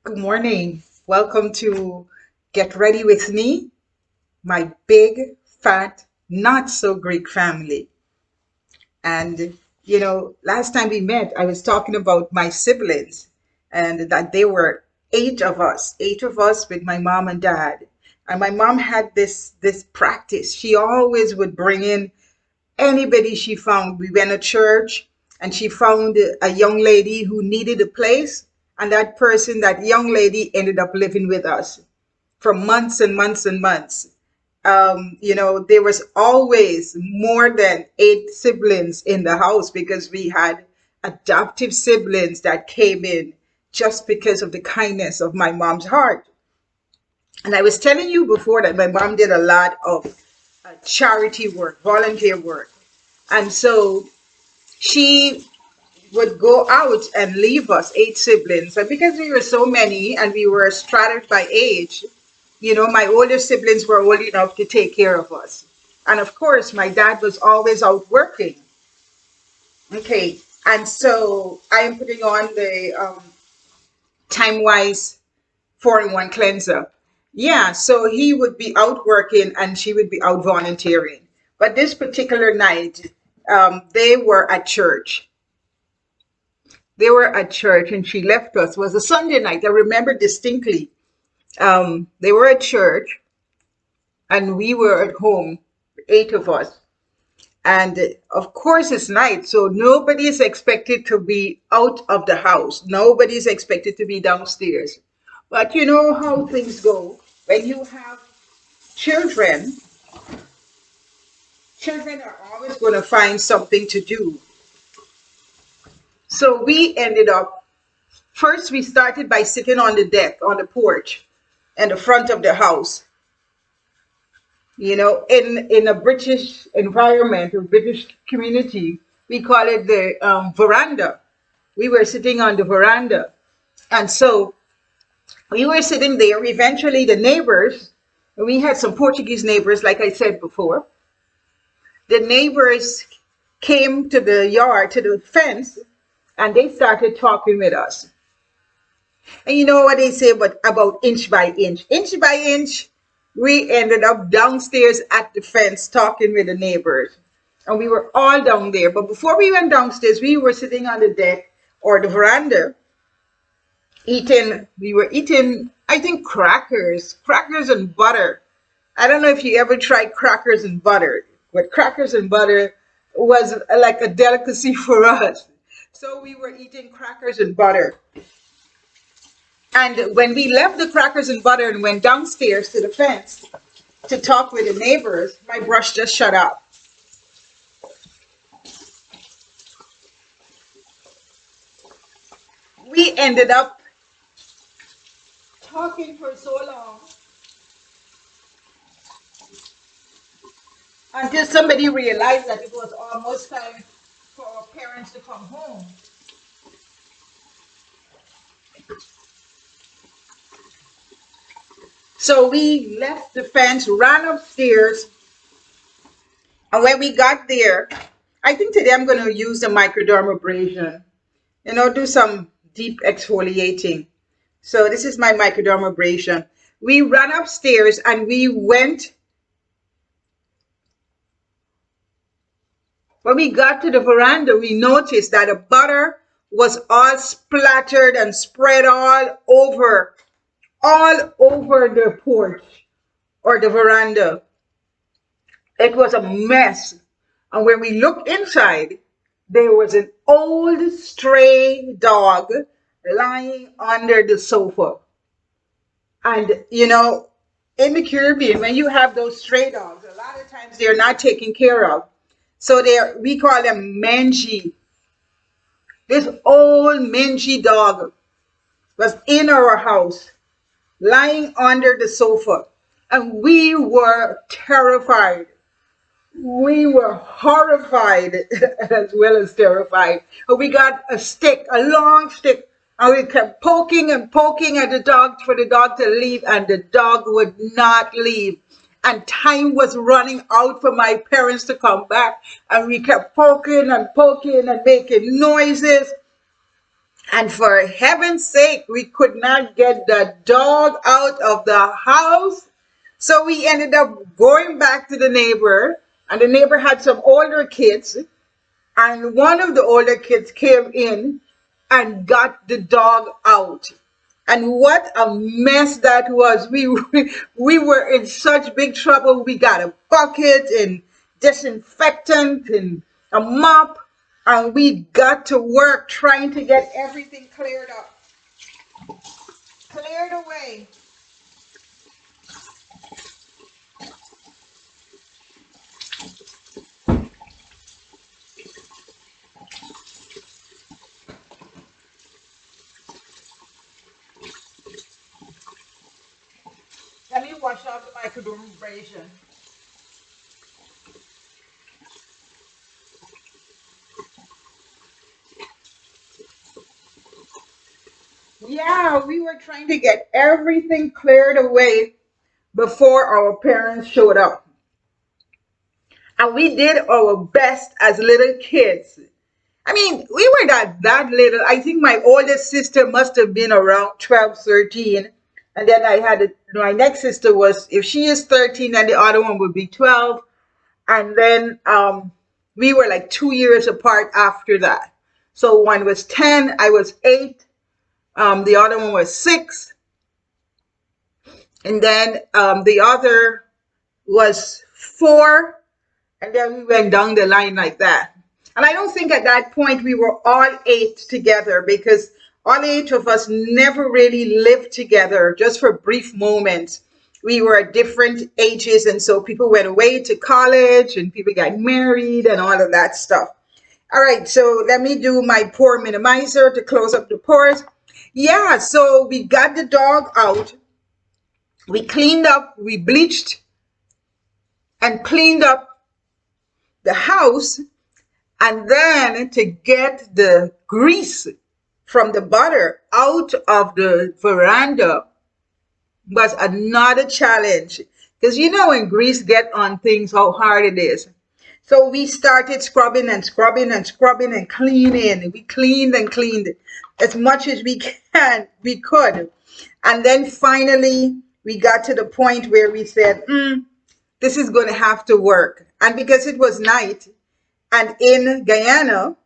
Good morning. Welcome to Get Ready with Me, my big, fat, not so Greek family. And, last time we met, I was talking about my siblings and that there were eight of us with my mom and dad. And my mom had this practice. She always would bring in anybody she found. We went to church and she found a young lady who needed a place. And that young lady ended up living with us for months and months and months. There was always more than eight siblings in the house because we had adoptive siblings that came in just because of the kindness of my mom's heart. And I was telling you before that my mom did a lot of charity work, volunteer work. And so she would go out and leave us eight siblings. And because we were so many and we were stratified by age, my older siblings were old enough to take care of us. And of course, my dad was always out working. Okay. And so I am putting on the Time Wise 4-in-1 cleanser. Yeah. So he would be out working and she would be out volunteering. But this particular night, they were at church. They were at church and she left us. It was a Sunday night. I remember distinctly. They were at church and we were at home, eight of us. And of course, it's night, so nobody is expected to be out of the house. Nobody is expected to be downstairs. But you know how things go. When you have children, children are always going to find something to do. So we ended up, first, we started by sitting on the deck, on the porch, in the front of the house. In a British environment, a British community, we call it the veranda. We were sitting on the veranda. And so we were sitting there. Eventually, the neighbors, we had some Portuguese neighbors, like I said before. The neighbors came to the yard, to the fence, and they started talking with us. And you know what they say about inch by inch? Inch by inch, we ended up downstairs at the fence talking with the neighbors. And we were all down there. But before we went downstairs, we were sitting on the deck or the veranda we were eating, I think, crackers and butter. I don't know if you ever tried crackers and butter, but crackers and butter was like a delicacy for us. So we were eating crackers and butter. And when we left the crackers and butter and went downstairs to the fence to talk with the neighbors, my brush just shut up. We ended up talking for so long until somebody realized that it was almost time for our parents to come home. So we left the fence, ran upstairs, and when we got there, I think today I'm going to use the microdermabrasion, do some deep exfoliating. So this is my microdermabrasion. We ran upstairs and we went. When we got to the veranda, we noticed that the butter was all splattered and spread all over the porch or the veranda. It was a mess. And when we looked inside, there was an old stray dog lying under the sofa. And, in the Caribbean, when you have those stray dogs, a lot of times they're not taken care of. So we call them mangy. This old mangy dog was in our house, lying under the sofa. And we were terrified. We were horrified as well as terrified. We got a stick, a long stick, and we kept poking and poking at the dog for the dog to leave, and the dog would not leave. And time was running out for my parents to come back, and we kept poking and poking and making noises. And for heaven's sake, we could not get the dog out of the house. So we ended up going back to the neighbor, and the neighbor had some older kids. And one of the older kids came in and got the dog out. And what a mess that was. We were in such big trouble. We got a bucket and disinfectant and a mop, and we got to work trying to get everything cleared up, cleared away. Let me wash off the microdermabrasion. Yeah, we were trying to get everything cleared away before our parents showed up. And we did our best as little kids. I mean, we were not that little. I think my oldest sister must have been around 12, 13. And then my next sister was, if she is 13, then the other one would be 12. And then we were like 2 years apart after that. So one was 10, I was 8. The other one was 6. And then the other was 4. And then we went down the line like that. And I don't think at that point we were all 8 together, because all 8 of us never really lived together, just for brief moments. We were at different ages, and so people went away to college and people got married and all of that stuff. All right, so let me do my pore minimizer to close up the pores. Yeah, so we got the dog out. We cleaned up, we bleached and cleaned up the house, and then to get the grease from the butter out of the veranda was another challenge, because you know when grease get on things how hard it is. So we started scrubbing and scrubbing and scrubbing and cleaning. We cleaned and cleaned as much as we could. And then finally we got to the point where we said, this is going to have to work. And because it was night, and in Guyana,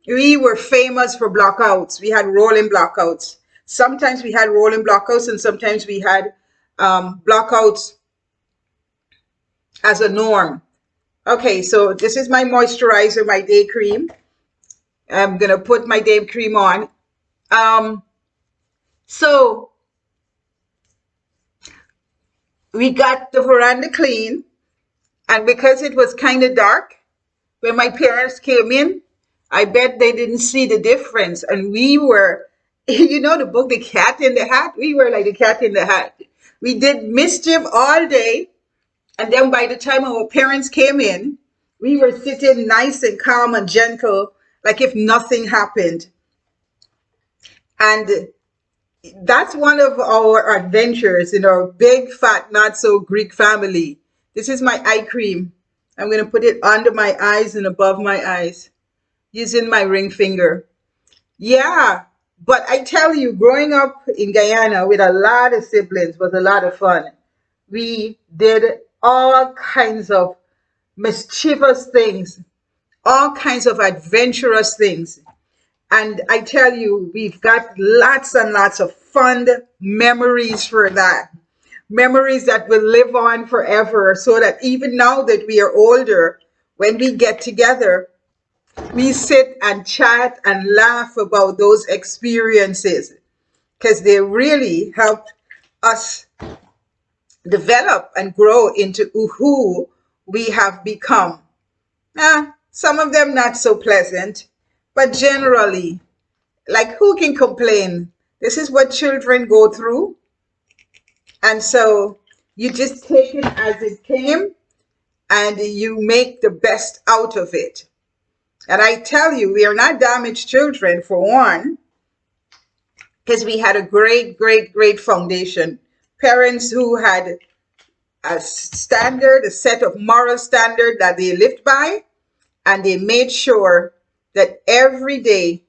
we were famous for blockouts. We had rolling blockouts. Sometimes we had rolling blockouts, and sometimes we had blockouts as a norm. Okay, so this is my moisturizer, my day cream. I'm going to put my day cream on. So we got the veranda clean, and because it was kind of dark, when my parents came in, I bet they didn't see the difference. And we were, you know the book, The Cat in the Hat? We were like the cat in the hat. We did mischief all day. And then by the time our parents came in, we were sitting nice and calm and gentle, like if nothing happened. And that's one of our adventures in our big, fat, not so Greek family. This is my eye cream. I'm going to put it under my eyes and above my eyes using my ring finger. Yeah, but I tell you, growing up in Guyana with a lot of siblings was a lot of fun. We did all kinds of mischievous things, all kinds of adventurous things. And I tell you, we've got lots and lots of fond memories for that. Memories that will live on forever, so that even now that we are older, when we get together, we sit and chat and laugh about those experiences, because they really helped us develop and grow into who we have become. Some of them not so pleasant, but generally, like, who can complain? This is what children go through. And so you just take it as it came and you make the best out of it. And I tell you, we are not damaged children, for one, because we had a great, great, great foundation. Parents who had a standard, a set of moral standard that they lived by, and they made sure that every day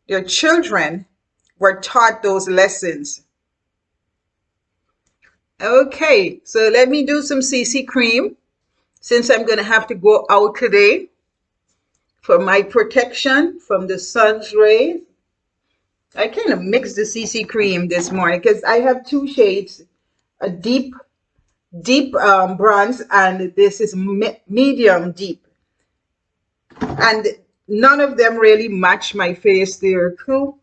their children were taught those lessons. Okay, so let me do some CC cream since I'm going to have to go out today for my protection from the sun's rays. I kind of mixed the CC cream this morning because I have two shades, a deep bronze, and this is medium deep. And none of them really match my face. They're too,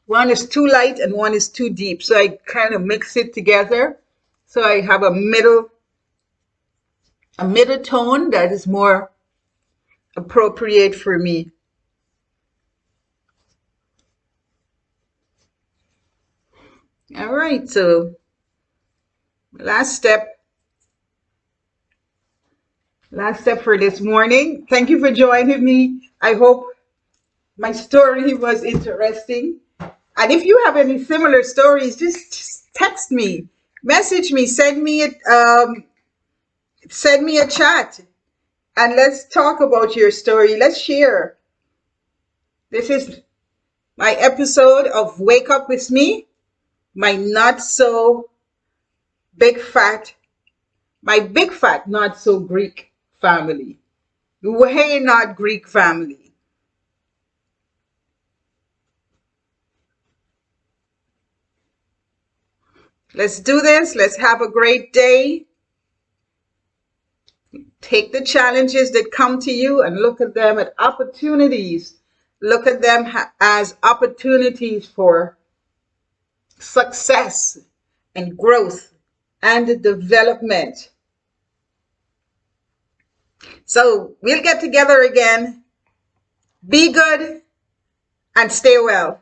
one is too light and one is too deep. So I kind of mix it together. So I have a middle tone that is more appropriate for me. All right, so last step for this morning. Thank you for joining me. I hope my story was interesting. And if you have any similar stories, just text me, message me, send me a chat, and let's talk about your story. Let's share. This is my episode of Wake Up With Me, my not so big fat, my big fat, not so Greek family. Way not Greek family. Let's do this. Let's have a great day. Take the challenges that come to you and look at them as opportunities. Look at them as opportunities for success and growth and development. So we'll get together again. Be good and stay well.